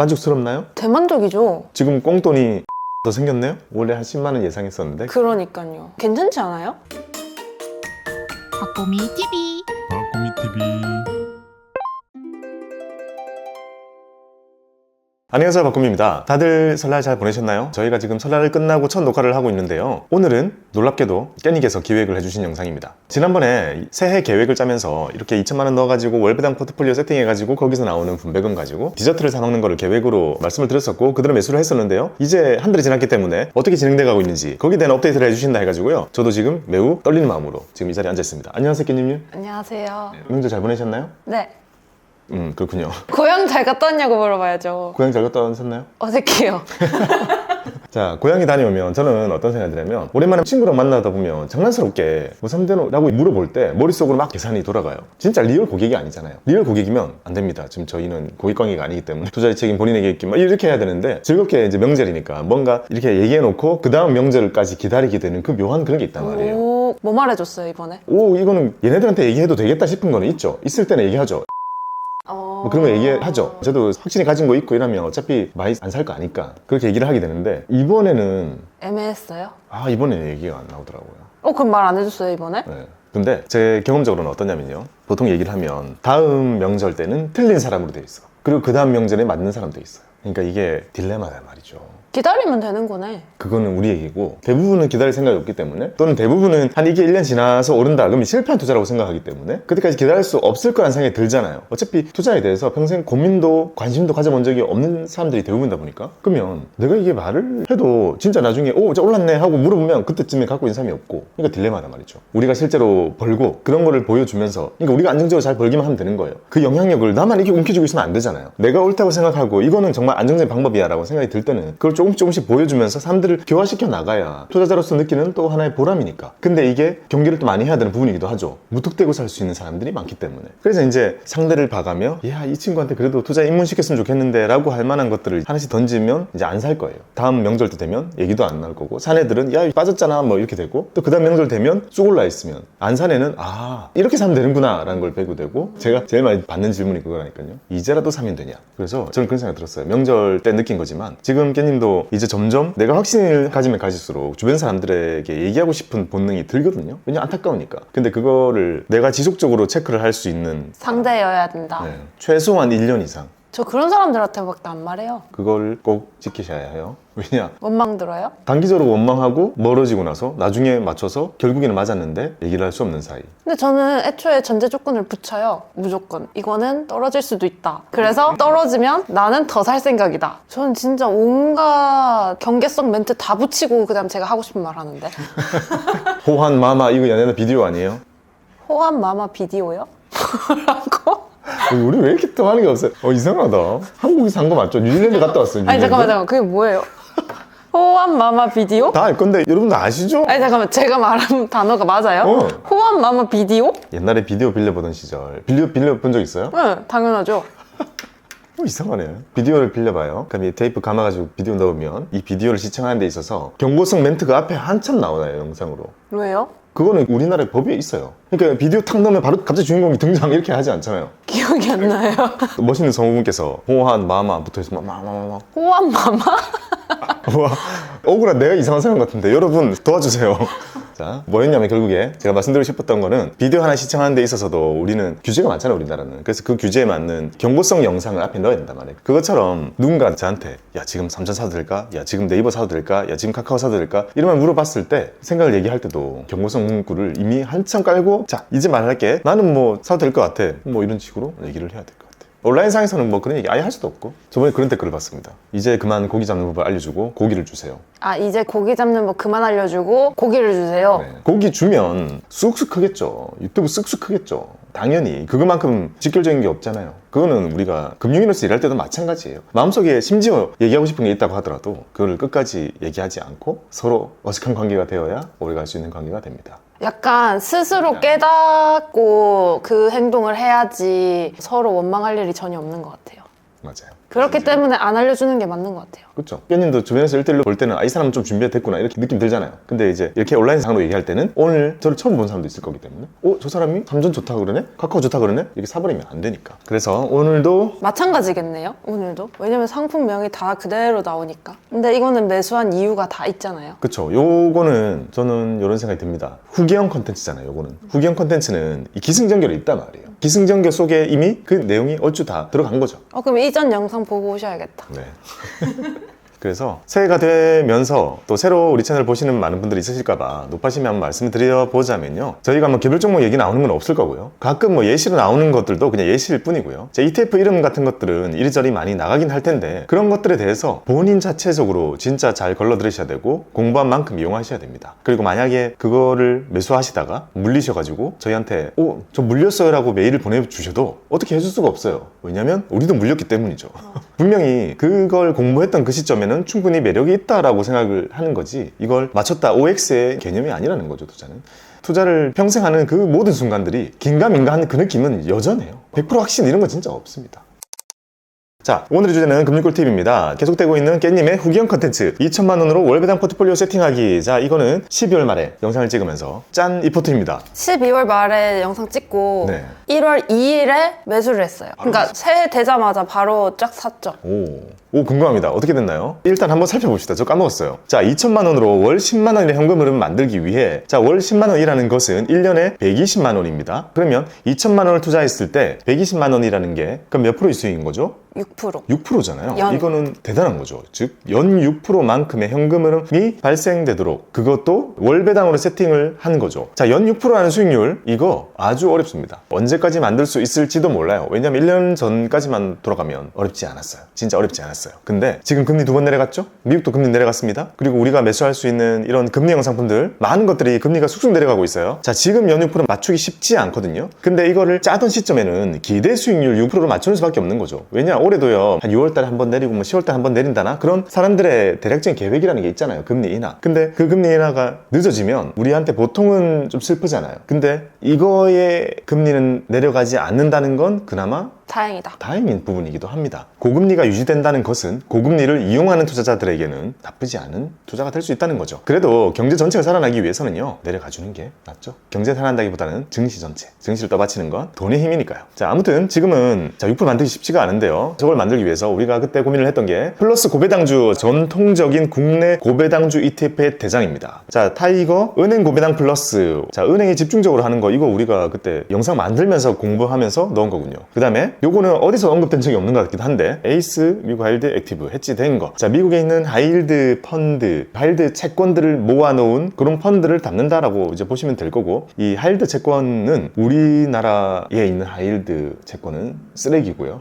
만족스럽나요? 대만족이죠. 지금 꽁돈이 더 생겼네요? 원래 한 10만 원 예상했었는데. 그러니까요. 괜찮지 않아요? 박보미 TV. 박보미 TV. 안녕하세요, 박구미입니다. 다들 설날 잘 보내셨나요? 저희가 지금 설날을 끝나고 첫 녹화를 하고 있는데요. 오늘은 놀랍게도 깻닉에서 기획을 해주신 영상입니다. 지난번에 새해 계획을 짜면서 이렇게 2천만 원 넣어가지고 월배당 포트폴리오 세팅해가지고 거기서 나오는 분배금 가지고 디저트를 사먹는 거를 계획으로 말씀을 드렸었고 그대로 매수를 했었는데요. 이제 한 달이 지났기 때문에 어떻게 진행돼가고 있는지 거기에 대한 업데이트를 해주신다 해가지고요. 저도 지금 매우 떨리는 마음으로 지금 이 자리에 앉아있습니다. 안녕하세요, 깻님님. 안녕하세요. 명절 잘 보내셨나요? 네. 그렇군요. 고향 잘 갔다 왔냐고 물어봐야죠. 고향 잘 갔다 오셨나요? 어색해요. 자, 고향에 다녀오면 저는 어떤 생각이 드냐면 오랜만에 친구랑 만나다 보면 장난스럽게 뭐 삼대노라고 물어볼 때 머릿속으로 막 계산이 돌아가요. 진짜 리얼 고객이 아니잖아요. 리얼 고객이면 안 됩니다. 지금 저희는 고객 관계가 아니기 때문에 투자의 책임 본인에게 있기 막 이렇게 해야 되는데 즐겁게 이제 명절이니까 뭔가 이렇게 얘기해 놓고 그 다음 명절까지 기다리게 되는 그 묘한 그런 게 있단 말이에요. 오, 뭐 말해줬어요 이번에? 오, 이거는 얘네들한테 얘기해도 되겠다 싶은 거는 있죠. 있을 때는 얘기하죠. 뭐 그런 거 얘기하죠. 저도 확신이 가진 거 있고 이러면 어차피 많이 안 살 거 아니까 그렇게 얘기를 하게 되는데 이번에는 애매했어요? 이번에는 얘기가 안 나오더라고요. 그럼 말 안 해줬어요 이번에? 네. 근데 제 경험적으로는 어떠냐면요. 보통 얘기를 하면 다음 명절 때는 틀린 사람으로 돼 있어. 그리고 그 다음 명절에 맞는 사람도 있어요. 그러니까 이게 딜레마다 말이죠. 기다리면 되는 거네. 그거는 우리 얘기고 대부분은 기다릴 생각이 없기 때문에 또는 대부분은 한 이게 1년 지나서 오른다 그러면 실패한 투자라고 생각하기 때문에 그때까지 기다릴 수 없을 거라는 생각이 들잖아요. 어차피 투자에 대해서 평생 고민도 관심도 가져본 적이 없는 사람들이 대부분이다 보니까 그러면 내가 이게 말을 해도 진짜 나중에 진짜 올랐네 하고 물어보면 그때쯤에 갖고 있는 사람이 없고 그러니까 딜레마다 말이죠. 우리가 실제로 벌고 그런 거를 보여주면서 그러니까 우리가 안정적으로 잘 벌기만 하면 되는 거예요. 그 영향력을 나만 이렇게 움켜쥐고 있으면 안 되잖아요. 내가 옳다고 생각하고 이거는 정말 안정적인 방법이야 라고 생각이 들 때는 그걸 조금씩 보여주면서 사람들을 교화시켜 나가야 투자자로서 느끼는 또 하나의 보람이니까. 근데 이게 경계를 또 많이 해야 되는 부분이기도 하죠. 무턱대고 살 수 있는 사람들이 많기 때문에. 그래서 이제 상대를 봐가며 야, 이 친구한테 그래도 투자 입문시켰으면 좋겠는데 라고 할 만한 것들을 하나씩 던지면 이제 안 살 거예요. 다음 명절 때 되면 얘기도 안 나올 거고 산 애들은 야, 빠졌잖아 뭐 이렇게 되고 또 그 다음 명절 되면 쑥 올라 있으면 안 산 애는 이렇게 사면 되는구나 라는 걸 배우게 되고 제가 제일 많이 받는 질문이 그거라니까요. 이제라도 사면 되냐. 그래서 저는 그런 생각이 들었어요. 명절 때 느낀 거지만 지금 깻님도 이제 점점 내가 확신을 가지면 가질수록 주변 사람들에게 얘기하고 싶은 본능이 들거든요. 왜냐면 안타까우니까. 근데 그거를 내가 지속적으로 체크를 할 수 있는 상대여야 된다. 최소한 1년 이상 저 그런 사람들한테밖에 안 말해요. 그걸 꼭 지키셔야 해요. 왜냐? 원망 들어요? 단기적으로 원망하고 멀어지고 나서 나중에 맞춰서 결국에는 맞았는데 얘기를 할 수 없는 사이. 근데 저는 애초에 전제 조건을 붙여요. 무조건. 이거는 떨어질 수도 있다. 그래서 떨어지면 나는 더 살 생각이다. 저는 진짜 온갖 경계성 멘트 다 붙이고 그다음 제가 하고 싶은 말 하는데. 호환 마마 이거 얘네는 비디오 아니에요? 호환 마마 비디오요? 뭐라고? 우리 왜 이렇게 또 하는 게 없어요? 이상하다. 한국에서 한 거 맞죠? 뉴질랜드 갔다 왔어요. 아니 잠깐만 그게 뭐예요? 호환 마마 비디오? 다 알 건데 여러분들 아시죠? 아니 잠깐만 제가 말한 단어가 맞아요? 호환 마마 비디오? 옛날에 비디오 빌려보던 시절 빌려본 적 있어요? 네 당연하죠. 이상하네. 비디오를 빌려봐요. 그럼 이 테이프 감아가지고 비디오 넣으면 이 비디오를 시청하는 데 있어서 경고성 멘트가 앞에 한참 나오나요, 영상으로. 왜요? 그거는 우리나라의 법에 있어요. 그러니까 비디오 탁 넣으면 바로 갑자기 주인공이 등장 이렇게 하지 않잖아요. 기억이 안 나요. 멋있는 성우분께서 호환 마마 붙어있으면 마마마마 호환 마마? 와, 억울한 내가 이상한 사람 같은데 여러분 도와주세요. 자, 뭐였냐면 결국에 제가 말씀드리고 싶었던 거는 비디오 하나 시청하는 데 있어서도 우리는 규제가 많잖아요, 우리나라는. 그래서 그 규제에 맞는 경고성 영상을 앞에 넣어야 된단 말이에요. 그것처럼 누군가 저한테 야, 지금 삼천 사도 될까? 야, 지금 네이버 사도 될까? 야, 지금 카카오 사도 될까? 이런 말 물어봤을 때 생각을 얘기할 때도 경고성 문구를 이미 한참 깔고 자, 이제 말할게. 나는 뭐 사도 될 것 같아. 뭐 이런 식으로 얘기를 해야 될 것 같아요. 온라인상에서는 뭐 그런 얘기 아예 할 수도 없고. 저번에 그런 댓글을 봤습니다. 이제 그만 고기 잡는 법을 알려주고 고기를 주세요. 이제 고기 잡는 법 그만 알려주고 고기를 주세요. 네. 고기 주면 쑥쑥 크겠죠. 유튜브 쑥쑥 크겠죠. 당연히 그것만큼 직결적인 게 없잖아요. 그거는 우리가 금융인으로서 일할 때도 마찬가지예요. 마음속에 심지어 얘기하고 싶은 게 있다고 하더라도 그걸 끝까지 얘기하지 않고 서로 어색한 관계가 되어야 오래갈 수 있는 관계가 됩니다. 약간 스스로 깨닫고 그 행동을 해야지 서로 원망할 일이 전혀 없는 것 같아요. 맞아요. 그렇기 때문에 안 알려주는 게 맞는 것 같아요. 그렇죠. 깻님도 주변에서 1대1로 볼 때는 이 사람은 좀 준비가 됐구나 이렇게 느낌 들잖아요. 근데 이제 이렇게 온라인상으로 얘기할 때는 오늘 저를 처음 본 사람도 있을 거기 때문에 저 사람이 삼전 좋다 그러네? 카카오 좋다 그러네? 이렇게 사버리면 안 되니까. 그래서 오늘도 마찬가지겠네요, 오늘도. 왜냐면 상품명이 다 그대로 나오니까. 근데 이거는 매수한 이유가 다 있잖아요. 그쵸. 요거는 저는 이런 생각이 듭니다. 후기형 컨텐츠잖아요. 요거는 후기형 컨텐츠는 이 기승전결이 있단 말이에요. 기승전결 속에 이미 그 내용이 얼추 다 들어간 거죠. 그럼 이전 영상 보고 오셔야겠다. 네. 그래서 새해가 되면서 또 새로 우리 채널 보시는 많은 분들이 있으실까봐 높아심에 한번 말씀을 드려보자면요, 저희가 뭐 개별 종목 얘기 나오는 건 없을 거고요. 가끔 뭐 예시로 나오는 것들도 그냥 예시일 뿐이고요. 제 ETF 이름 같은 것들은 이리저리 많이 나가긴 할 텐데 그런 것들에 대해서 본인 자체적으로 진짜 잘 걸러 들으셔야 되고 공부한 만큼 이용하셔야 됩니다. 그리고 만약에 그거를 매수하시다가 물리셔가지고 저희한테 저 물렸어요 라고 메일을 보내주셔도 어떻게 해줄 수가 없어요. 왜냐면 우리도 물렸기 때문이죠. 분명히 그걸 공부했던 그 시점에는 충분히 매력이 있다라고 생각을 하는 거지, 이걸 맞췄다 OX의 개념이 아니라는 거죠. 투자를 평생 하는 그 모든 순간들이 긴가민가 하는 그 느낌은 여전해요. 100% 확신 이런 거 진짜 없습니다. 자, 오늘의 주제는 금융꿀팁입니다. 계속되고 있는 깻님의 후기형 컨텐츠 2천만 원으로 월배당 포트폴리오 세팅하기. 자, 이거는 12월 말에 영상을 찍으면서 짠 리포트입니다. 12월 말에 영상 찍고 네. 1월 2일에 매수를 했어요. 그러니까 새해 되자마자 바로 쫙 샀죠. 오, 궁금합니다. 어떻게 됐나요? 일단 한번 살펴봅시다. 저 까먹었어요. 자, 2천만 원으로 월 10만 원의 현금 흐름 만들기 위해, 자, 월 10만 원이라는 것은 1년에 120만 원입니다. 그러면 2천만 원을 투자했을 때 120만 원이라는 게 그럼 몇 프로의 수익인 거죠? 6%. 6%잖아요. 이거는 대단한 거죠. 즉, 연 6%만큼의 현금 흐름이 발생되도록 그것도 월배당으로 세팅을 한 거죠. 자, 연 6%라는 수익률, 이거 아주 어렵습니다. 언제까지 만들 수 있을지도 몰라요. 왜냐면 1년 전까지만 돌아가면 어렵지 않았어요. 진짜 어렵지 않았어요. 근데 지금 금리 2번 내려갔죠? 미국도 금리 내려갔습니다. 그리고 우리가 매수할 수 있는 이런 금리형 상품들, 많은 것들이 금리가 쑥쑥 내려가고 있어요. 자, 지금 연 6% 맞추기 쉽지 않거든요. 근데 이거를 짜던 시점에는 기대 수익률 6%로 맞추는 수밖에 없는 거죠. 왜냐, 올해도요, 한 6월달에 한번 내리고 뭐 10월달에 한번 내린다나 그런 사람들의 대략적인 계획이라는 게 있잖아요. 금리 인하. 근데 그 금리 인하가 늦어지면 우리한테 보통은 좀 슬프잖아요. 근데 이거의 금리는 내려가지 않는다는 건 그나마 다행이다. 다행인 부분이기도 합니다. 고금리가 유지된다는 것은 고금리를 이용하는 투자자들에게는 나쁘지 않은 투자가 될 수 있다는 거죠. 그래도 경제 전체가 살아나기 위해서는요, 내려가주는 게 낫죠. 경제 살아난다기보다는 증시 전체, 증시를 떠받치는 건 돈의 힘이니까요. 자, 아무튼 지금은 6% 만들기 쉽지가 않은데요, 저걸 만들기 위해서 우리가 그때 고민을 했던 게 플러스 고배당주, 전통적인 국내 고배당주 ETF의 대장입니다. 자, 타이거 은행 고배당 플러스. 자, 은행이 집중적으로 하는 거, 이거 우리가 그때 영상 만들면서 공부하면서 넣은 거군요. 그 다음에 요거는 어디서 언급된 적이 없는 것 같기도 한데, 에이스 미국 하이힐드 액티브 해지된 거. 자, 미국에 있는 하이힐드 펀드, 하이힐드 채권들을 모아놓은 그런 펀드를 담는다라고 이제 보시면 될 거고, 이 하이힐드 채권은 우리나라에 있는 하이힐드 채권은 쓰레기고요.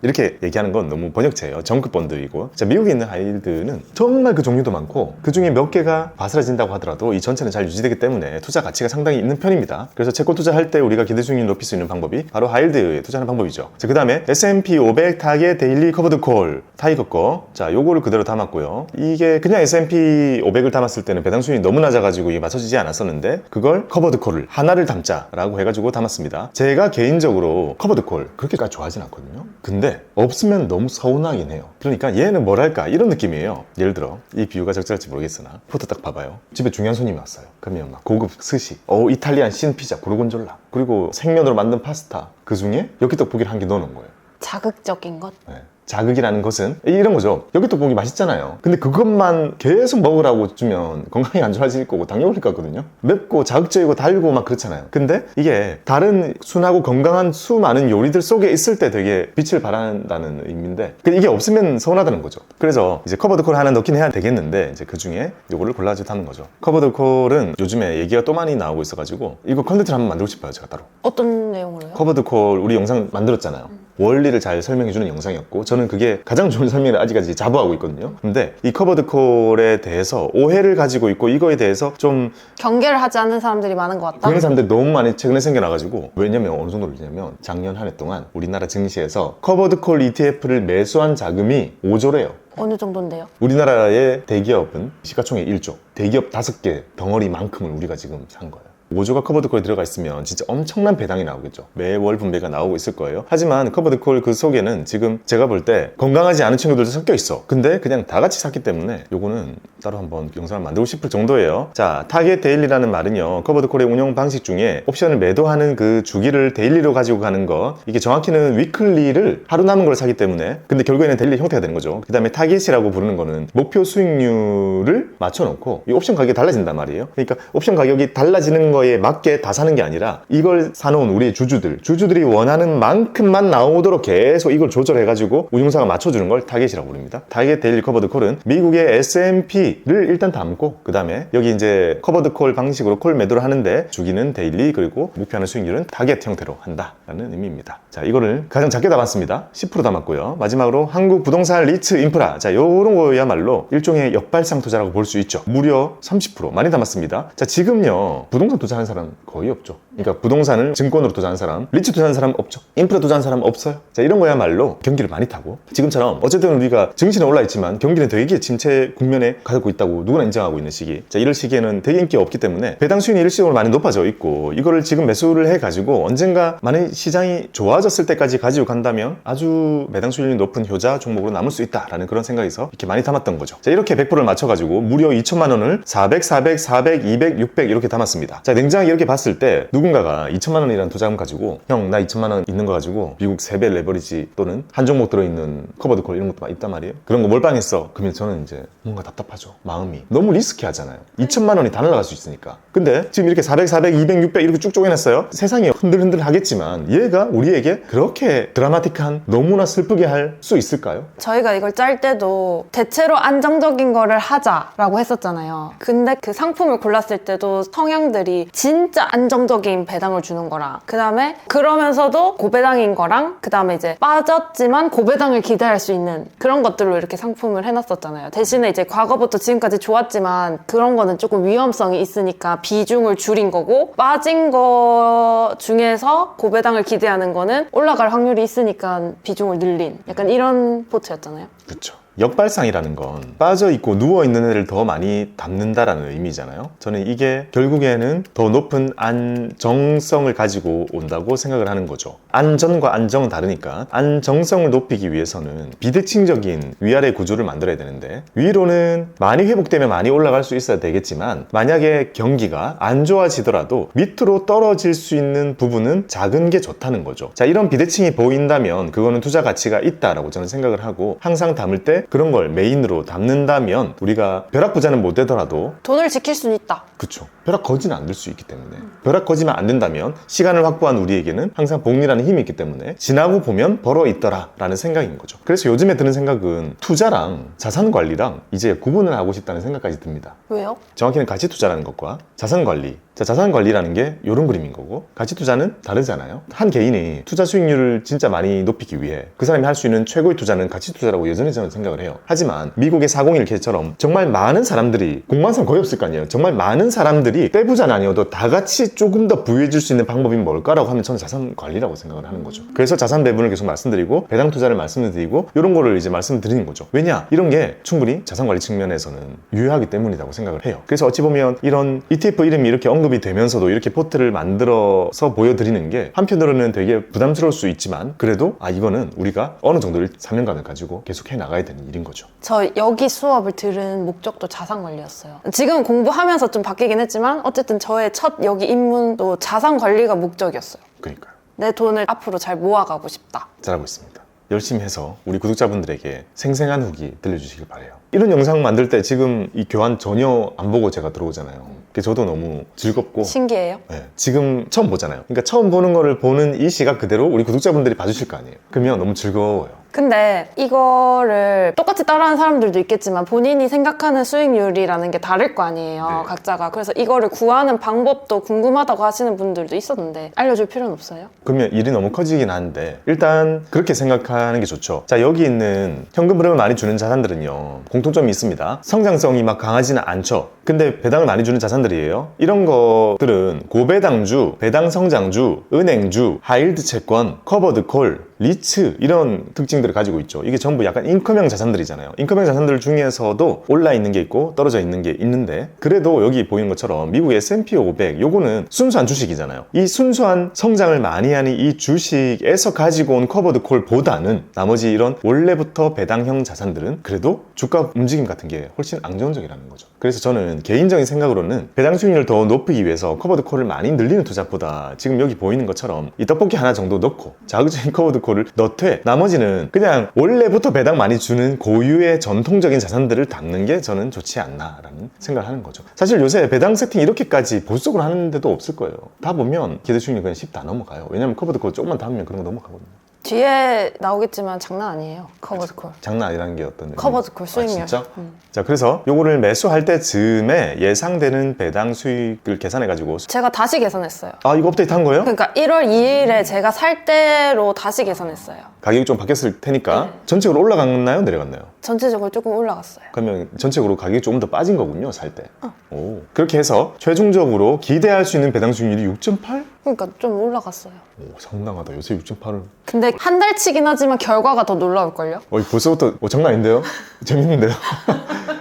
이렇게 얘기하는 건 너무 번역체예요. 정크 펀드이고. 자, 미국에 있는 하이힐드는 정말 그 종류도 많고 그 중에 몇 개가 바스라진다고 하더라도 이 전체는 잘 유지되기 때문에 투자 가치가 상당히 있는 편입니다. 그래서 채권 투자할 때 우리가 기대 수익률을 높일 수 있는 방법이 바로 하이힐드에 투자하는 방법이죠. 자, 그 다음에 S&P 500 타겟 데일리 커버드 콜 타이거 거. 자, 요거를 그대로 담았고요. 이게 그냥 S&P 500을 담았을 때는 배당 수익이 너무 낮아가지고 이게 맞춰지지 않았었는데, 그걸 커버드 콜을 하나를 담자라고 해가지고 담았습니다. 제가 개인적으로 커버드 콜 그렇게까지 좋아하진 않거든요. 근데 없으면 너무 서운하긴 해요. 그러니까 얘는 뭐랄까 이런 느낌이에요. 예를 들어, 이 비유가 적절할지 모르겠으나 포토 딱 봐봐요. 집에 중요한 손님이 왔어요. 그러면 막 고급 스시, 이탈리안 신 피자, 고르곤졸라, 그리고 생면으로 만든 파스타, 그 중에 엽기 떡볶이를 한 개 넣어놓은 거예요. 자극적인 것. 네. 자극이라는 것은 이런 거죠. 여기 떡볶이 맛있잖아요. 근데 그것만 계속 먹으라고 주면 건강이 안 좋아질 거고 당뇨 걸릴 것 같거든요. 맵고 자극적이고 달고 막 그렇잖아요. 근데 이게 다른 순하고 건강한 수많은 요리들 속에 있을 때 되게 빛을 발한다는 의미인데, 이게 없으면 서운하다는 거죠. 그래서 이제 커버드 콜 하나 넣긴 해야 되겠는데, 이제 그 중에 요거를 골라주고 하는 거죠. 커버드 콜은 요즘에 얘기가 또 많이 나오고 있어가지고 이거 컨텐츠를 한번 만들고 싶어요, 제가 따로. 어떤 내용으로요? 커버드 콜 우리 영상 만들었잖아요. 원리를 잘 설명해주는 영상이었고, 저는 그게 가장 좋은 설명을 아직까지 자부하고 있거든요. 근데 이 커버드 콜에 대해서 오해를 가지고 있고, 이거에 대해서 좀 경계를 하지 않는 사람들이 많은 것 같다? 그런 사람들이 너무 많이 최근에 생겨나가지고, 왜냐면 어느 정도로 되냐면 작년 한 해 동안 우리나라 증시에서 커버드 콜 ETF를 매수한 자금이 5조래요. 어느 정도인데요? 우리나라의 대기업은 시가총액 1조, 대기업 5개 덩어리만큼을 우리가 지금 산 거예요. 5조가 커버드콜에 들어가 있으면 진짜 엄청난 배당이 나오겠죠. 매월 분배가 나오고 있을 거예요. 하지만 커버드콜 그 속에는 지금 제가 볼 때 건강하지 않은 친구들도 섞여 있어. 근데 그냥 다 같이 샀기 때문에 요거는 따로 한번 영상을 만들고 싶을 정도예요. 자, 타겟 데일리라는 말은요, 커버드콜의 운영 방식 중에 옵션을 매도하는 그 주기를 데일리로 가지고 가는 것, 이게 정확히는 위클리를 하루 남은 걸 사기 때문에, 근데 결국에는 데일리 형태가 되는 거죠. 그 다음에 타겟이라고 부르는 거는 목표 수익률을 맞춰놓고 이 옵션 가격이 달라진단 말이에요. 그러니까 옵션 가격이 달라지는 거에 맞게 다 사는 게 아니라 이걸 사놓은 우리 주주들이 원하는 만큼만 나오도록 계속 이걸 조절해가지고 운용사가 맞춰주는 걸 타겟이라고 부릅니다. 타겟 데일리 커버드 콜은 미국의 S&P를 일단 담고, 그 다음에 여기 이제 커버드 콜 방식으로 콜 매도를 하는데 주기는 데일리, 그리고 목표하는 수익률은 타겟 형태로 한다라는 의미입니다. 자, 이거를 가장 작게 담았습니다. 10% 담았고요. 마지막으로 한국 부동산 리츠 인프라, 자, 요런 거야말로 일종의 역발상 투자라고 볼 수 있죠. 무려 30% 많이 담았습니다. 자, 지금요 부동산 투자하는 사람 거의 없죠. 그러니까 부동산을 증권으로 투자하는 사람, 리츠 투자하는 사람 없죠. 인프라 투자하는 사람 없어요. 자, 이런 거야말로 경기를 많이 타고, 지금처럼 어쨌든 우리가 증시는 올라 있지만 경기는 되게 침체 국면에 가고 있다고 누구나 인정하고 있는 시기. 자, 이럴 시기에는 되게 인기가 없기 때문에 배당 수익이 일시적으로 많이 높아져 있고, 이거를 지금 매수를 해가지고 언젠가 만약 시장이 좋아졌을 때까지 가지고 간다면 아주 배당 수익률이 높은 효자 종목으로 남을 수 있다라는 그런 생각에서 이렇게 많이 담았던 거죠. 자, 이렇게 100%를 맞춰가지고 무려 2천만 원을 400, 400, 200, 600 이렇게 담았습니다. 자, 냉정하게 이렇게 봤을 때 누군가가 2천만 원이라는 투자금 가지고, 형 나 2천만 원 있는 거 가지고 미국 3배 레버리지 또는 한 종목 들어있는 커버드콜 이런 것도 막 있단 말이에요. 그런 거 몰빵했어. 그러면 저는 이제 뭔가 답답하죠. 마음이 너무 리스키하잖아요. 2천만 원이 다 날아갈 수 있으니까. 근데 지금 이렇게 400, 400, 200, 600 이렇게 쭉 쪼개놨어요. 세상이 흔들흔들 하겠지만 얘가 우리에게 그렇게 드라마틱한, 너무나 슬프게 할 수 있을까요? 저희가 이걸 짤 때도 대체로 안정적인 거를 하자라고 했었잖아요. 근데 그 상품을 골랐을 때도 성향들이 진짜 안정적인 배당을 주는 거랑, 그 다음에 그러면서도 고배당인 거랑, 그 다음에 이제 빠졌지만 고배당을 기대할 수 있는 그런 것들로 이렇게 상품을 해놨었잖아요. 대신에 이제 과거부터 지금까지 좋았지만 그런 거는 조금 위험성이 있으니까 비중을 줄인 거고, 빠진 거 중에서 고배당을 기대하는 거는 올라갈 확률이 있으니까 비중을 늘린, 약간 이런 포트였잖아요. 그렇죠. 역발상이라는 건 빠져있고 누워있는 애를 더 많이 담는다라는 의미잖아요. 저는 이게 결국에는 더 높은 안정성을 가지고 온다고 생각을 하는 거죠. 안전과 안정은 다르니까 안정성을 높이기 위해서는 비대칭적인 위아래 구조를 만들어야 되는데, 위로는 많이 회복되면 많이 올라갈 수 있어야 되겠지만 만약에 경기가 안 좋아지더라도 밑으로 떨어질 수 있는 부분은 작은 게 좋다는 거죠. 자, 이런 비대칭이 보인다면 그거는 투자 가치가 있다라고 저는 생각을 하고, 항상 담을 때 그런 걸 메인으로 담는다면 우리가 벼락부자는 못 되더라도 돈을 지킬 수는 있다. 그쵸, 벼락 거지는 안 될 수 있기 때문에, 벼락 거지만 안 된다면 시간을 확보한 우리에게는 항상 복리라는 힘이 있기 때문에 지나고 보면 벌어 있더라 라는 생각인 거죠. 그래서 요즘에 드는 생각은 투자랑 자산관리랑 이제 구분을 하고 싶다는 생각까지 듭니다. 왜요? 정확히는 가치투자라는 것과 자산관리. 자, 자산관리라는 게 이런 그림인 거고, 가치투자는 다르잖아요. 한 개인이 투자 수익률을 진짜 많이 높이기 위해 그 사람이 할 수 있는 최고의 투자는 가치투자라고 여전히 저는 생각을 해요. 하지만 미국의 401k처럼 정말 많은 사람들이, 공부한 사람 거의 없을 거 아니에요. 정말 많은 사람들이 떼부자는 아니어도 다 같이 조금 더 부유해질 수 있는 방법이 뭘까라고 하면 저는 자산관리라고 생각을 하는 거죠. 그래서 자산 배분을 계속 말씀드리고 배당 투자를 말씀드리고 이런 거를 이제 말씀드리는 거죠. 왜냐? 이런 게 충분히 자산관리 측면에서는 유효하기 때문이라고 생각을 해요. 그래서 어찌 보면 이런 ETF 이름이 이렇게 언급이 되면서도 이렇게 포트를 만들어서 보여드리는 게 한편으로는 되게 부담스러울 수 있지만, 그래도 이거는 우리가 어느 정도의 사명감을 가지고 계속 해 나가야 되는 일인 거죠. 저 여기 수업을 들은 목적도 자산관리였어요. 지금 공부하면서 좀 바뀌긴 했지만 어쨌든 저의 첫 여기 입문도 자산관리가 목적이었어요. 그러니까요. 내 돈을 앞으로 잘 모아가고 싶다. 잘하고 있습니다. 열심히 해서 우리 구독자분들에게 생생한 후기 들려주시길 바래요. 이런 영상 만들 때 지금 이 교환 전혀 안 보고 제가 들어오잖아요. 그게 저도 너무 즐겁고 신기해요. 네, 지금 처음 보잖아요. 그러니까 처음 보는 거를 보는 이 시각 그대로 우리 구독자분들이 봐주실 거 아니에요. 그러면 너무 즐거워요. 근데 이거를 똑같이 따라하는 사람들도 있겠지만 본인이 생각하는 수익률이라는 게 다를 거 아니에요. 네. 각자가. 그래서 이거를 구하는 방법도 궁금하다고 하시는 분들도 있었는데 알려줄 필요는 없어요? 그러면 일이 너무 커지긴 하는데 일단 그렇게 생각하는 게 좋죠. 자, 여기 있는 현금 흐름을 많이 주는 자산들은요 공통점이 있습니다. 성장성이 막 강하지는 않죠. 근데 배당을 많이 주는 자산들이에요. 이런 것들은 고배당주, 배당성장주, 은행주, 하이힐드 채권, 커버드 콜, 리츠 이런 특징들을 가지고 있죠. 이게 전부 약간 잉크형 자산들이잖아요. 잉크형 자산들 중에서도 올라 있는 게 있고 떨어져 있는 게 있는데, 그래도 여기 보이는 것처럼 미국 S&P 500 요거는 순수한 주식이잖아요. 이 순수한 성장을 많이 하는 이 주식에서 가지고 온 커버드 콜보다는 나머지 이런 원래부터 배당형 자산들은 그래도 주가 움직임 같은 게 훨씬 안정적이라는 거죠. 그래서 저는 개인적인 생각으로는 배당 수익률을 더 높이기 위해서 커버드 콜을 많이 늘리는 투자보다 지금 여기 보이는 것처럼 이 떡볶이 하나 정도 넣고 자극적인 커버드 콜을 넣되 나머지는 그냥 원래부터 배당 많이 주는 고유의 전통적인 자산들을 담는 게 저는 좋지 않나라는 생각을 하는 거죠. 사실 요새 배당 세팅 이렇게까지 보수적으로 하는 데도 없을 거예요. 다 보면 기대 수익률 그냥 10 다 넘어가요. 왜냐면 커버드 콜 조금만 더 하면 그런 거 넘어가거든요. 뒤에 나오겠지만 장난 아니에요. 커버드 콜. 장난 아니라는 게 어떤 커버드 콜 수익률. 진짜? 자, 그래서 요거를 매수할 때쯤에 예상되는 배당 수익을 계산해 가지고 제가 다시 계산했어요. 아, 이거 업데이트 한 거예요? 그러니까 1월 2일에 제가 살 때로 다시 계산했어요. 가격이 좀 바뀌었을 테니까 네. 전체적으로 올라갔나요? 내려갔나요? 전체적으로 조금 올라갔어요. 그러면 전체적으로 가격이 조금 더 빠진 거군요, 살 때. 오. 그렇게 해서 최종적으로 기대할 수 있는 배당 수익률이 6.8? 그러니까 좀 올라갔어요. 오, 상당하다. 요새 6.8을. 근데 한 달치긴 하지만 결과가 더 놀라울걸요? 벌써부터 장난 아닌데요? 재밌는데요?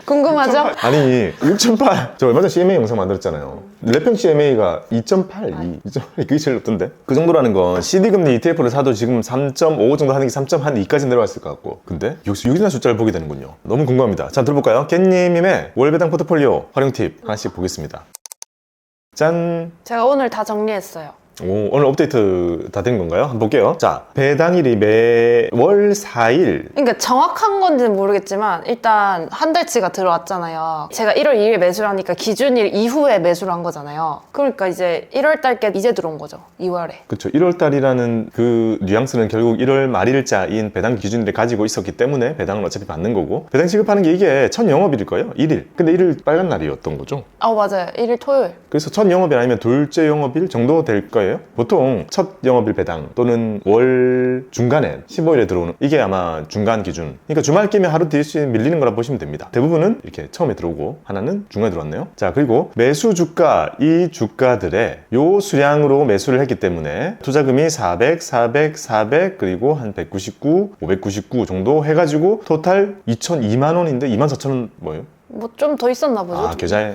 궁금하죠? 아니, 6.8. 저 얼마 전에 CMA 영상 만들었잖아요. 레평 CMA가 2.8, 2.8. 그게 제일 높던데? 그 정도라는 건 CD금리 ETF를 사도 지금 3.5 정도 하는 게 3.2까지 내려왔을 것 같고. 근데 여기서 유일한 숫자를 보게 되는군요. 너무 궁금합니다. 자, 들어볼까요? 깻님의 월배당 포트폴리오 활용 팁 하나씩 보겠습니다. 짠! 제가 오늘 다 정리했어요. 오, 오늘 업데이트 다 된 건가요? 한번 볼게요. 자, 배당일이 매월 4일. 그러니까 정확한 건지는 모르겠지만 일단 한 달치가 들어왔잖아요. 제가 1월 2일 매수를 하니까 기준일 이후에 매수를 한 거잖아요. 그러니까 이제 1월 달께 이제 들어온 거죠. 2월에. 그렇죠. 1월 달이라는 그 뉘앙스는 결국 1월 말일자인 배당 기준일을 가지고 있었기 때문에 배당을 어차피 받는 거고, 배당 지급하는 게 이게 첫 영업일일 거예요. 1일. 근데 1일 빨간 날이었던 거죠. 맞아요. 1일 토요일. 그래서 첫 영업일 아니면 둘째 영업일 정도 될 거예요. 보통 첫 영업일 배당 또는 월 중간에 15일에 들어오는, 이게 아마 중간 기준. 그러니까 주말 끼면 하루 뒤씩 밀리는 거라 보시면 됩니다. 대부분은 이렇게 처음에 들어오고 하나는 중간에 들어왔네요. 자, 그리고 매수 주가, 이 주가들의 요 수량으로 매수를 했기 때문에 투자금이 400, 400, 400 그리고 한 199, 599 정도 해가지고 토탈 2,002만 원인데 24,000원 뭐예요? 뭐 좀 더 있었나 보죠. 아, 계좌에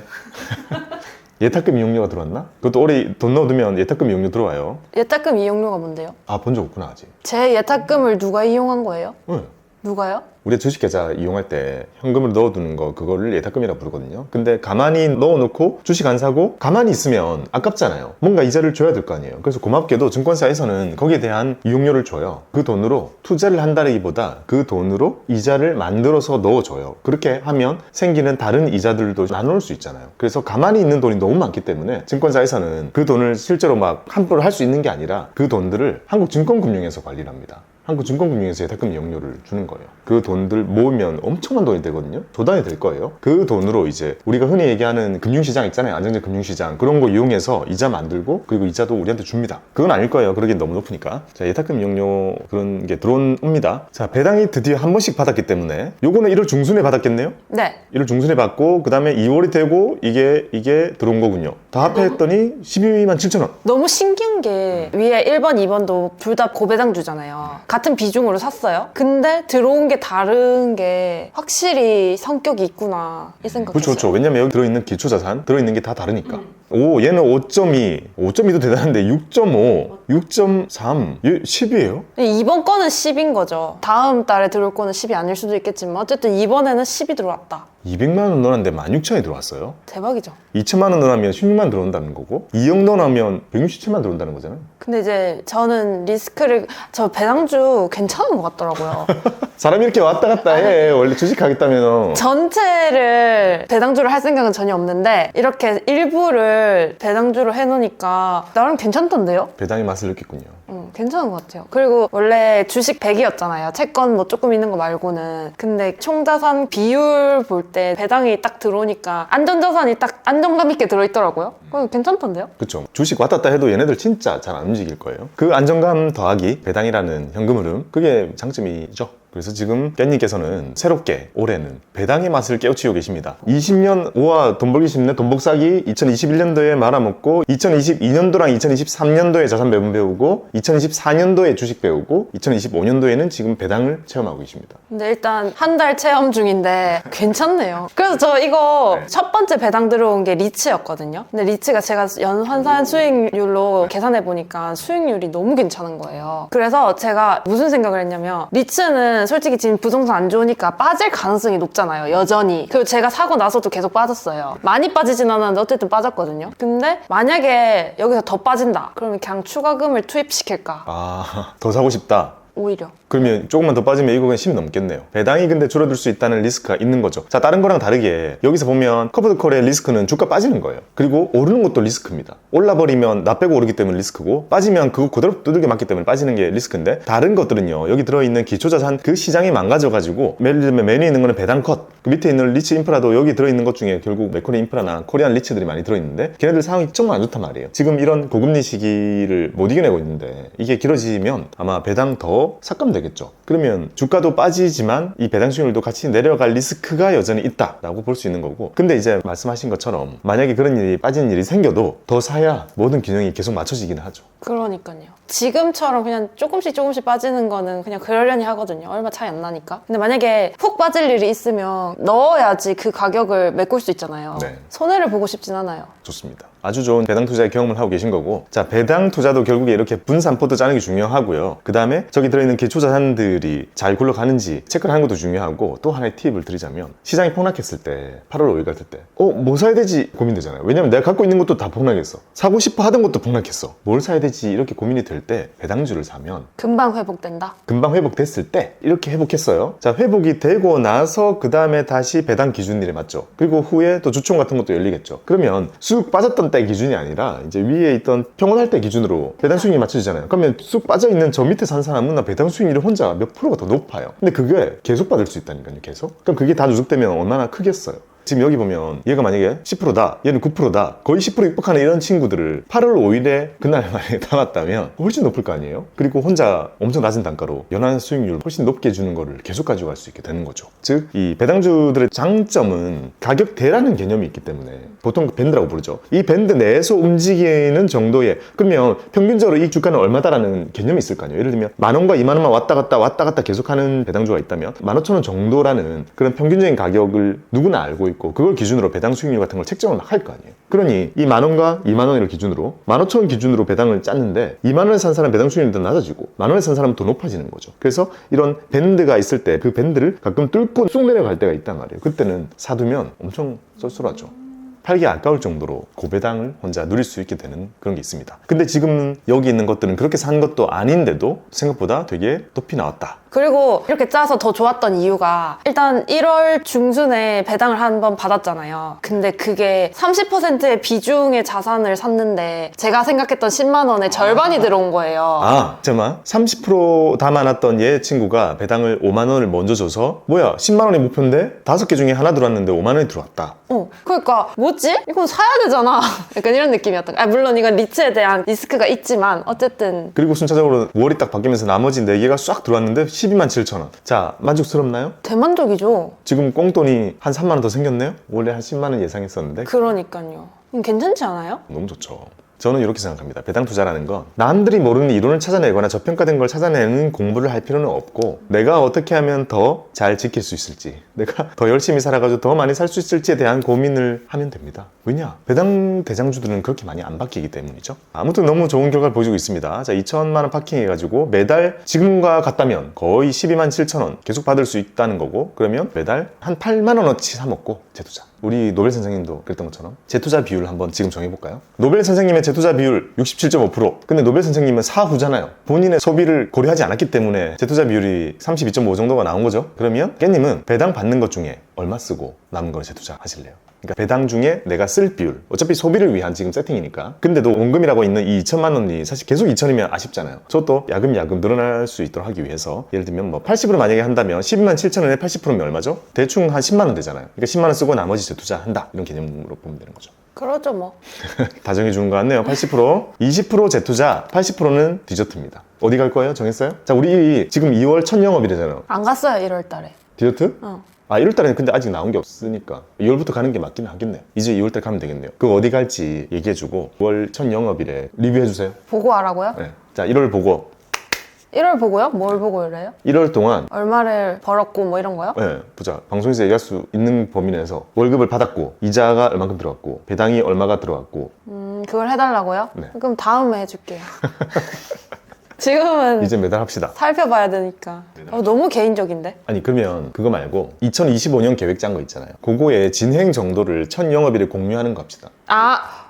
예탁금 이용료가 들어왔나? 그것도 올해 돈 넣어두면 예탁금 이용료 들어와요. 예탁금 이용료가 뭔데요? 아, 본 적 없구나 아직. 제 예탁금을 누가 이용한 거예요? 응. 누가요? 우리 주식계좌 이용할 때 현금을 넣어두는 거, 그거를 예탁금이라고 부르거든요. 근데 가만히 넣어놓고 주식 안 사고 가만히 있으면 아깝잖아요. 뭔가 이자를 줘야 될 거 아니에요. 그래서 고맙게도 증권사에서는 거기에 대한 이용료를 줘요. 그 돈으로 투자를 한다기보다 그 돈으로 이자를 만들어서 넣어줘요. 그렇게 하면 생기는 다른 이자들도 나눌 수 있잖아요. 그래서 가만히 있는 돈이 너무 많기 때문에 증권사에서는 그 돈을 실제로 막 함부로 할 수 있는 게 아니라 그 돈들을 한국증권금융에서 관리를 합니다. 한국증권금융에서 예탁금 이용료를 주는 거예요. 그 돈들 모으면 엄청난 돈이 되거든요. 조단이 될 거예요. 그 돈으로 이제 우리가 흔히 얘기하는 금융시장 있잖아요. 안정적 금융시장. 그런 거 이용해서 이자 만들고, 그리고 이자도 우리한테 줍니다. 그건 아닐 거예요. 그러긴 너무 높으니까. 자, 예탁금 이용료 그런 게 들어옵니다. 자, 배당이 드디어 한 번씩 받았기 때문에 요거는 1월 중순에 받았겠네요? 네. 1월 중순에 받고 그 다음에 2월이 되고 이게 들어온 거군요. 다 합해했더니 12만 7천 원. 너무 신기한 게 위에 1번, 2번도 둘 다 고배당 주잖아요. 같은 비중으로 샀어요. 근데 들어온 게 다른 게 확실히 성격이 있구나 이 생각했어요. 그렇죠, 그렇죠. 왜냐면 여기 들어있는 기초자산 들어있는 게 다 다르니까. 오, 얘는 5.2, 5.2도 대단한데 6.5, 6.3, 얘 10이에요? 이번 거는 10인 거죠. 다음 달에 들어올 거는 10이 아닐 수도 있겠지만 어쨌든 이번에는 10이 들어왔다. 200만 원 넣었는데 16,000원이 들어왔어요. 대박이죠. 2천만 원 넣으면 16만 원 들어온다는 거고 2억 넣으면 167만 들어온다는 거잖아요. 근데 이제 저는 리스크를, 저 배당주 괜찮은 것 같더라고요. 사람이 이렇게 왔다 갔다 해. 원래 주식하겠다면. 전체를 배당주로 할 생각은 전혀 없는데 이렇게 일부를 배당주로 해놓으니까 나름 괜찮던데요? 배당의 맛을 느꼈군요. 괜찮은 것 같아요. 그리고 원래 주식 100이었잖아요. 채권 뭐 조금 있는 거 말고는. 근데 총자산 비율 볼 때 배당이 딱 들어오니까 안전자산이 딱 안정감 있게 들어있더라고요. 괜찮던데요? 그쵸. 주식 왔다 갔다 해도 얘네들 진짜 잘 안 움직일 거예요. 그 안정감 더하기 배당이라는 현금 흐름, 그게 장점이죠. 그래서 지금 깻님께서는 새롭게 올해는 배당의 맛을 깨우치고 계십니다. 20년 우와 돈 벌기 쉽네 돈 복사기 2021년도에 말아먹고 2022년도랑 2023년도에 자산 배분 배우고 2024년도에 주식 배우고 2025년도에는 지금 배당을 체험하고 계십니다. 근데 일단 한 달 체험 중인데 괜찮네요. 그래서 저 이거 첫 번째 배당 들어온 게 리츠였거든요. 근데 리츠가 제가 연 환산 수익률로 계산해 보니까 수익률이 너무 괜찮은 거예요. 그래서 제가 무슨 생각을 했냐면 리츠는 솔직히 지금 부동산 안 좋으니까 빠질 가능성이 높잖아요. 여전히. 그리고 제가 사고 나서도 계속 빠졌어요. 많이 빠지진 않았는데 어쨌든 빠졌거든요. 근데 만약에 여기서 더 빠진다. 그러면 그냥 추가금을 투입시킬까? 아, 더 사고 싶다. 오히려. 그러면 조금만 더 빠지면 이거 그냥 10 넘겠네요. 배당이 근데 줄어들 수 있다는 리스크가 있는 거죠. 자, 다른 거랑 다르게 여기서 보면 커버드 콜의 리스크는 주가 빠지는 거예요. 그리고 오르는 것도 리스크입니다. 올라버리면 나 빼고 오르기 때문에 리스크고 빠지면 그거 그대로 두들겨 맞기 때문에 빠지는 게 리스크인데 다른 것들은요. 여기 들어있는 기초자산 그 시장이 망가져가지고 예를 들면 메뉴에 있는 거는 배당 컷 그 밑에 있는 리츠 인프라도 여기 들어있는 것 중에 결국 맥코리 인프라나 코리안 리츠들이 많이 들어있는데 걔네들 상황이 정말 안 좋단 말이에요. 지금 이런 고금리 시기를 못 이겨내고 있는데 이게 길어지면 아마 배당 더 삭감되겠죠. 그러면 주가도 빠지지만 이 배당 수익률도 같이 내려갈 리스크가 여전히 있다라고 볼 수 있는 거고 근데 이제 말씀하신 것처럼 만약에 그런 일이 빠지는 일이 생겨도 더 사야 모든 균형이 계속 맞춰지기는 하죠. 그러니까요. 지금처럼 그냥 조금씩 빠지는 거는 그냥 그러려니 하거든요. 얼마 차이 안 나니까. 근데 만약에 훅 빠질 일이 있으면 넣어야지 그 가격을 메꿀 수 있잖아요. 네. 손해를 보고 싶진 않아요. 좋습니다. 아주 좋은 배당 투자의 경험을 하고 계신 거고 자 배당 투자도 결국에 이렇게 분산 포트 짜는 게 중요하고요. 그 다음에 저기 들어있는 기초자산들이 잘 굴러가는지 체크를 하는 것도 중요하고 또 하나의 팁을 드리자면 시장이 폭락했을 때 8월 5일 같을 때 뭐 사야 되지 고민되잖아요. 왜냐면 내가 갖고 있는 것도 다 폭락했어. 사고 싶어 하던 것도 폭락했어. 뭘 사야 되지 이렇게 고민이 될 때 배당주를 사면 금방 회복된다. 금방 회복됐을 때 이렇게 회복했어요. 자 회복이 되고 나서 그 다음에 다시 배당 기준일에 맞죠. 그리고 후에 또 주총 같은 것도 열리겠죠. 그러면 쑥 빠졌던 때 기준이 아니라 이제 위에 있던 평온할 때 기준으로 배당 수익률이 맞춰지잖아요. 그러면 쑥 빠져있는 저 밑에 산 사람은 배당 수익률이 혼자 몇 프로가 더 높아요. 근데 그게 계속 받을 수 있다니까요. 계속. 그럼 그게 다 누적되면 얼마나 크겠어요. 지금 여기 보면 얘가 만약에 10%다 얘는 9%다 거의 10% 육박하는 이런 친구들을 8월 5일에 그날 만약에 담았다면 훨씬 높을 거 아니에요. 그리고 혼자 엄청 낮은 단가로 연한 수익률 훨씬 높게 주는 거를 계속 가져갈 수 있게 되는 거죠. 즉 이 배당주들의 장점은 가격대라는 개념이 있기 때문에 보통 밴드라고 부르죠. 이 밴드 내에서 움직이는 정도의 그러면 평균적으로 이 주가는 얼마다라는 개념이 있을 거 아니에요. 예를 들면 10,000원과 20,000원만 왔다 갔다 계속하는 배당주가 있다면 15,000원 정도라는 그런 평균적인 가격을 누구나 알고 있고 그걸 기준으로 배당 수익률 같은 걸 책정을 할 거 아니에요. 그러니 이 10,000원과 20,000원을 기준으로 15,000원 기준으로 배당을 짰는데 20,000원에 산 사람 배당 수익률이 더 낮아지고 10,000원에 산 사람은 더 높아지는 거죠. 그래서 이런 밴드가 있을 때 그 밴드를 가끔 뚫고 쑥 내려갈 때가 있단 말이에요. 그때는 사두면 엄청 쏠쏠하죠. 팔기 아까울 정도로 고배당을 혼자 누릴 수 있게 되는 그런 게 있습니다. 근데 지금 여기 있는 것들은 그렇게 산 것도 아닌데도 생각보다 되게 높이 나왔다. 그리고 이렇게 짜서 더 좋았던 이유가 일단 1월 중순에 배당을 한 번 받았잖아요. 근데 그게 30%의 비중의 자산을 샀는데 제가 생각했던 10만 원의 절반이 들어온 거예요. 잠깐만 30% 담아놨던 얘 친구가 배당을 5만 원을 먼저 줘서 뭐야 10만 원이 목표인데 5개 중에 하나 들어왔는데 5만 원이 들어왔다. 그러니까 뭐지? 이건 사야 되잖아. 약간 이런 느낌이었던 거야. 물론 이건 리츠에 대한 리스크가 있지만 어쨌든 그리고 순차적으로 5월이 딱 바뀌면서 나머지 4개가 싹 들어왔는데 127,000원. 자, 만족스럽나요? 대만족이죠. 지금 꽁돈이 한 3만 원 더 생겼네요? 원래 한 10만 원 예상했었는데 그러니까요. 괜찮지 않아요? 너무 좋죠. 저는 이렇게 생각합니다. 배당 투자라는 건 남들이 모르는 이론을 찾아내거나 저평가된 걸 찾아내는 공부를 할 필요는 없고 내가 어떻게 하면 더 잘 지킬 수 있을지 내가 더 열심히 살아가지고 더 많이 살 수 있을지에 대한 고민을 하면 됩니다. 왜냐? 배당 대장주들은 그렇게 많이 안 바뀌기 때문이죠. 아무튼 너무 좋은 결과를 보여주고 있습니다. 자, 2천만 원 파킹해가지고 매달 지금과 같다면 거의 127,000원 계속 받을 수 있다는 거고 그러면 매달 한 8만 원어치 사먹고 재투자. 우리 노벨 선생님도 그랬던 것처럼 재투자 비율 한번 지금 정해볼까요? 노벨 선생님의 재투자 비율 67.5%. 근데 노벨 선생님은 사후잖아요. 본인의 소비를 고려하지 않았기 때문에 재투자 비율이 32.5 정도가 나온 거죠. 그러면 깻님은 배당 받는 것 중에 얼마 쓰고 남은 걸 재투자 하실래요? 그러니까 배당 중에 내가 쓸 비율, 어차피 소비를 위한 지금 세팅이니까. 근데도 원금이라고 있는 이 2천만 원이 사실 계속 2천이면 아쉽잖아요. 저도 야금야금 늘어날 수 있도록 하기 위해서 예를 들면 뭐 80으로 만약에 한다면 12만 7천 원에 80%면 얼마죠? 대충 한 10만 원 되잖아요. 그러니까 10만 원 쓰고 나머지 재투자한다 이런 개념으로 보면 되는 거죠. 그러죠 뭐. 다 정해주는 것 같네요. 80%, 20% 재투자, 80%는 디저트입니다. 어디 갈 거예요? 정했어요? 자, 우리 지금 2월 첫 영업이래잖아요. 안 갔어요 1월 달에. 디저트? 어. 아, 1월 달에는 근데 아직 나온 게 없으니까 2월부터 가는 게 맞긴 하겠네요. 이제 2월 달 가면 되겠네요. 그거 어디 갈지 얘기해주고 9월 첫 영업일에 리뷰해주세요. 보고 하라고요? 네. 자, 1월 보고 1월 보고요? 뭘 보고 이래요? 1월 동안 얼마를 벌었고 뭐 이런 거요? 네, 보자. 방송에서 얘기할 수 있는 범위 내에서 월급을 받았고 이자가 얼마큼 들어갔고 배당이 얼마가 들어갔고 그걸 해달라고요? 네. 그럼 다음에 해줄게요. 지금은 이제 매달 합시다. 살펴봐야 되니까. 너무 개인적인데? 아니 그러면 그거 말고 2025년 계획 짠 거 있잖아요. 그거의 진행 정도를 첫 영업일에 공유하는 거 합시다.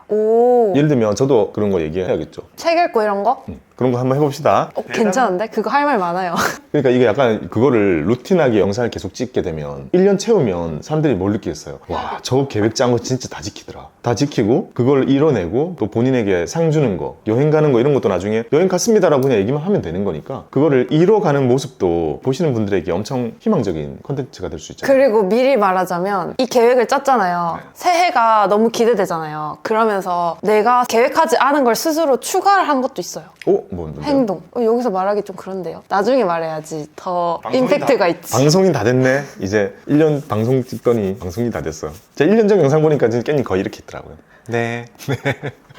오. 예를 들면 저도 그런 거 얘기해야겠죠. 책 읽고 이런 거? 그런 거 한번 해봅시다. 괜찮은데? 그거 할 말 많아요. 그러니까 이게 약간 그거를 루틴하게 영상을 계속 찍게 되면 1년 채우면 사람들이 뭘 느끼겠어요? 와, 저 계획 짠 거 진짜 다 지키더라. 다 지키고 그걸 이뤄내고 또 본인에게 상 주는 거, 여행 가는 거 이런 것도 나중에 여행 갔습니다라고 그냥 얘기만 하면 되는 거니까 그거를 이뤄가는 모습도 보시는 분들에게 엄청 희망적인 컨텐츠가 될 수 있잖아요. 그리고 미리 말하자면 이 계획을 짰잖아요. 새해가 너무 기대되잖아요. 그러면서 내가 계획하지 않은 걸 스스로 추가를 한 것도 있어요. 뭔데요? 행동. 여기서 말하기 좀 그런데요. 나중에 말해야지 더 임팩트가 있지. 방송이 다 됐네. 이제 1년 방송 찍더니 방송이 다 됐어요. 제 1년 전 영상 보니까 지금 깻잎 거의 이렇게 있더라고요. 네.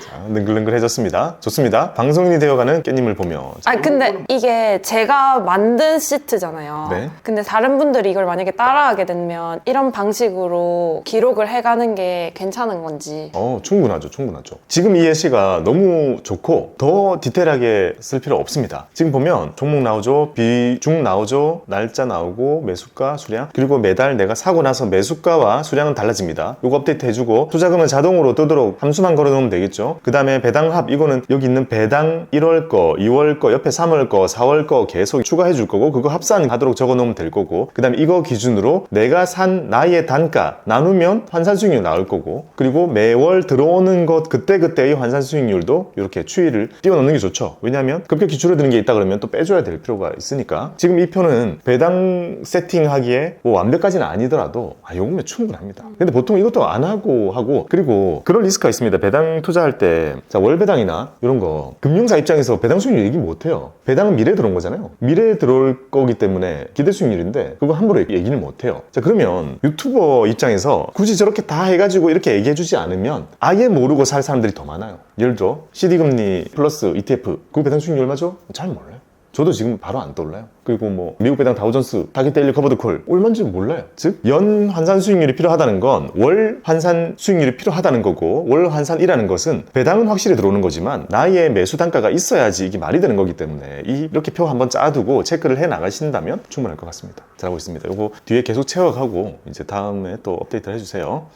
자, 능글능글해졌습니다. 좋습니다. 방송인이 되어가는 깻잎을 보며. 근데 이게 제가 만든 시트잖아요. 네. 근데 다른 분들이 이걸 만약에 따라하게 되면 이런 방식으로 기록을 해가는 게 괜찮은 건지. 충분하죠. 충분하죠. 지금 이 예시가 너무 좋고 더 디테일하게 쓸 필요 없습니다. 지금 보면 종목 나오죠. 비중 나오죠. 날짜 나오고 매수가, 수량. 그리고 매달 내가 사고 나서 매수가와 수량은 달라집니다. 요거 업데이트 해주고 투자금은 자동으로 뜨도록 함수만 걸어놓으면 되겠죠. 그 다음에 배당합, 이거는 여기 있는 배당 1월 거, 2월 거, 옆에 3월 거, 4월 거 계속 추가해 줄 거고 그거 합산하도록 적어 놓으면 될 거고 그 다음에 이거 기준으로 내가 산 나의 단가 나누면 환산 수익률 나올 거고 그리고 매월 들어오는 것 그때그때의 환산 수익률도 이렇게 추이를 띄워 넣는 게 좋죠. 왜냐하면 급격히 줄어드는 게 있다 그러면 또 빼줘야 될 필요가 있으니까 지금 이 표는 배당 세팅하기에 뭐 완벽까지는 아니더라도 요거면 충분합니다. 근데 보통 이것도 안 하고 그리고 그런 리스크가 있습니다. 배당 투자할 때 자, 월배당이나 이런 거 금융사 입장에서 배당 수익률 얘기 못해요. 배당은 미래에 들어온 거잖아요. 미래에 들어올 거기 때문에 기대 수익률인데 그거 함부로 얘기는 못해요. 자, 그러면 유튜버 입장에서 굳이 저렇게 다 해가지고 이렇게 얘기해주지 않으면 아예 모르고 살 사람들이 더 많아요. 예를 들어 CD금리 플러스 ETF 그 배당 수익률 얼마죠? 잘 몰라요. 저도 지금 바로 안 떠올라요. 그리고 뭐 미국 배당 다우존스 타깃 데일리 커버드 콜 얼마인지 몰라요. 즉 연 환산 수익률이 필요하다는 건 월 환산 수익률이 필요하다는 거고 월 환산이라는 것은 배당은 확실히 들어오는 거지만 나의 매수 단가가 있어야지 이게 말이 되는 거기 때문에 이렇게 표 한번 짜두고 체크를 해 나가신다면 충분할 것 같습니다. 잘하고 있습니다. 요거 뒤에 계속 채워가고 이제 다음에 또 업데이트를 해주세요.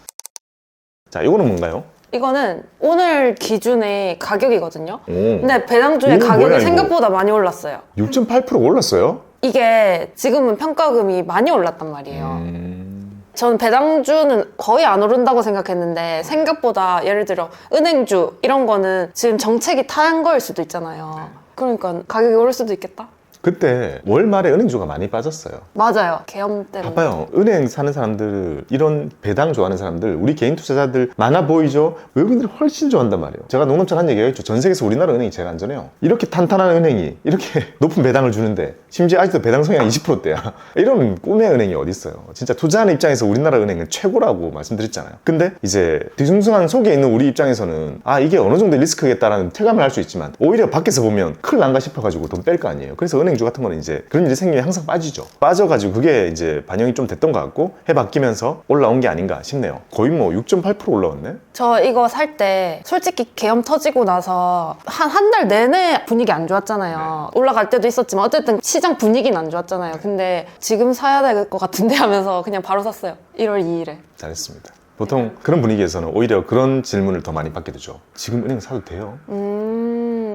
자, 요거는 뭔가요? 이거는 오늘 기준의 가격이거든요. 오. 근데 배당주의 이거 가격이 뭐야, 이거? 생각보다 많이 올랐어요. 6.8% 올랐어요? 이게 지금은 평가금이 많이 올랐단 말이에요. 저는 배당주는 거의 안 오른다고 생각했는데 생각보다 예를 들어 은행주 이런 거는 지금 정책이 타한 거일 수도 있잖아요. 그러니까 가격이 오를 수도 있겠다. 그때 월말에 은행주가 많이 빠졌어요. 맞아요. 계엄 때문에. 봐봐요. 은행 사는 사람들, 이런 배당 좋아하는 사람들, 우리 개인 투자자들 많아 보이죠? 외국인들이 훨씬 좋아한단 말이에요. 제가 농담처럼 한 얘기가 있죠. 전 세계에서 우리나라 은행이 제일 안전해요. 이렇게 탄탄한 은행이 이렇게 높은 배당을 주는데 심지어 아직도 배당 성향 20%대야. 이런 꿈의 은행이 어디 있어요. 진짜 투자하는 입장에서 우리나라 은행은 최고라고 말씀드렸잖아요. 근데 이제 뒤숭숭한 속에 있는 우리 입장에서는 이게 어느 정도 리스크겠다라는 체감을 할 수 있지만 오히려 밖에서 보면 큰일 난가 싶어가지고 돈 뺄 거 아니에요. 그래서 은행주 같은 거는 이제 그런 일이 생기면 항상 빠지죠. 빠져가지고 그게 이제 반영이 좀 됐던 것 같고 해 바뀌면서 올라온 게 아닌가 싶네요. 거의 뭐 6.8% 올라왔네. 저 이거 살 때 솔직히 계엄 터지고 나서 한 달 내내 분위기 안 좋았잖아요. 올라갈 때도 있었지만 어쨌든 시장 분위기는 안 좋았잖아요. 근데 지금 사야 될 것 같은데 하면서 그냥 바로 샀어요. 1월 2일에. 잘했습니다. 보통 그런 분위기에서는 오히려 그런 질문을 더 많이 받게 되죠. 지금 은행 사도 돼요?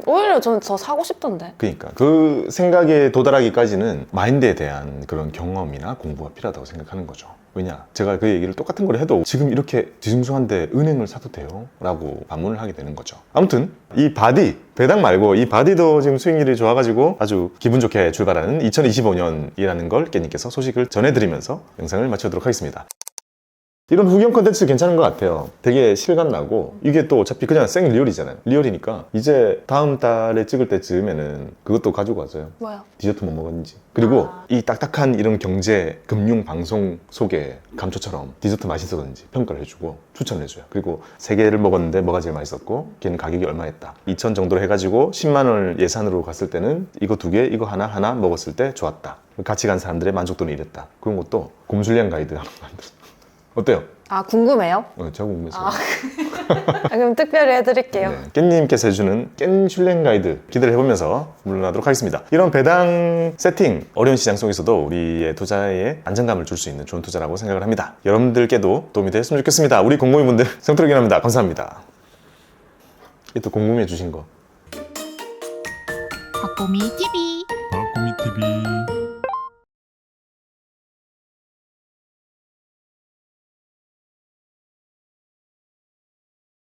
오히려 저는 더 사고 싶던데. 그러니까 그 생각에 도달하기까지는 마인드에 대한 그런 경험이나 공부가 필요하다고 생각하는 거죠. 왜냐? 제가 그 얘기를 똑같은 걸 해도 지금 이렇게 뒤숭숭한데 은행을 사도 돼요? 라고 반문을 하게 되는 거죠. 아무튼 이 바디, 배당 말고 이 바디도 지금 수익률이 좋아가지고 아주 기분 좋게 출발하는 2025년이라는 걸 깨님께서 소식을 전해드리면서 영상을 마치도록 하겠습니다. 이런 후경 컨텐츠 괜찮은 것 같아요. 되게 실감나고 이게 또 어차피 그냥 생 리얼이잖아요. 리얼이니까 이제 다음 달에 찍을 때쯤에는 그것도 가지고 왔어요. 뭐요? 디저트 뭐 먹었는지. 그리고 이 딱딱한 이런 경제, 금융 방송 속에 감초처럼 디저트 맛있었는지 평가를 해주고 추천을 해줘요. 그리고 3개를 먹었는데 뭐가 제일 맛있었고 걔는 가격이 얼마였다. 2천 정도로 해가지고 10만 원을 예산으로 갔을 때는 이거 2개, 이거 하나 먹었을 때 좋았다. 같이 간 사람들의 만족도는 이랬다. 그런 것도 곰술량 가이드 하나 만들었어요. 어때요? 아, 궁금해요? 제가 궁금했어요. 그럼 특별히 해드릴게요. 네, 깻님께서 해주는 깻 슐랭 가이드 기대를 해보면서 물러나도록 하겠습니다. 이런 배당 세팅, 어려운 시장 속에서도 우리의 투자에 안정감을 줄 수 있는 좋은 투자라고 생각을 합니다. 여러분들께도 도움이 되었으면 좋겠습니다. 우리 공무위분들 성토록 인합니다. 감사합니다. 또 궁금해 주신 거. 박보미 TV. 박구미 TV